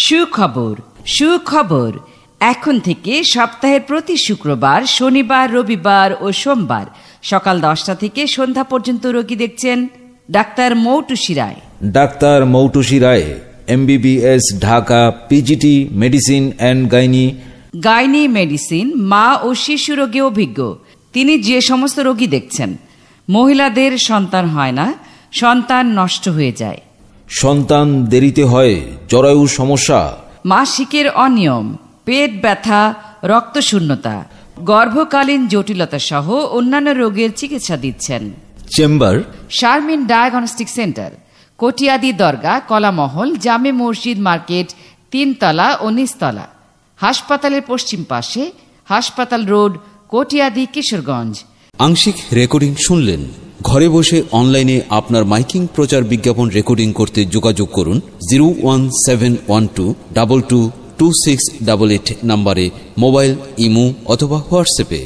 সুখবর সুখবর এখন থেকে সপ্তাহের প্রতি শুক্রবার, শনিবার, রবিবার ও সোমবার সকাল 10টা থেকে সন্ধ্যা পর্যন্ত রোগী দেখছেন doctor Moutushi Roy. Doctor Moutushi Roy, MBBS, Dhaka, PGT, medicine and gynae medicine, মা ও শিশু রোগে অভিজ্ঞ। তিনি যে সমস্ত রোগী দেখছেন, মহিলাদের সন্তান হয় না, সন্তান নষ্ট হয়ে যায়, সন্তান দেরিতে হয়, জরায়ু সমস্যা, মাসিকের অনিয়ম, পেট ব্যথা, রক্তশূন্যতা, গর্ভকালীন জটিলতা সহ অন্যান্য রোগের চিকিৎসা দিচ্ছেন। Chamber Sharmin diagnostic centre, Katiadi দরগা, কলামহল, জামে মসজিদ মার্কেট, 3 তলা ও নিচতলা। হাসপাতালের পশ্চিম পাশে, হাসপাতাল রোড, কটিয়াদি, কিশোরগঞ্জ। আংশিক রেকর্ডিং শুনলেন। ঘরে বসে অনলাইনে আপনার মাইকিং প্রচার বিজ্ঞাপন রেকর্ডিং করতে যোগাযোগ করুন 01712222688 নম্বরে, মোবাইল, ইমো অথবা হোয়াটসঅ্যাপে।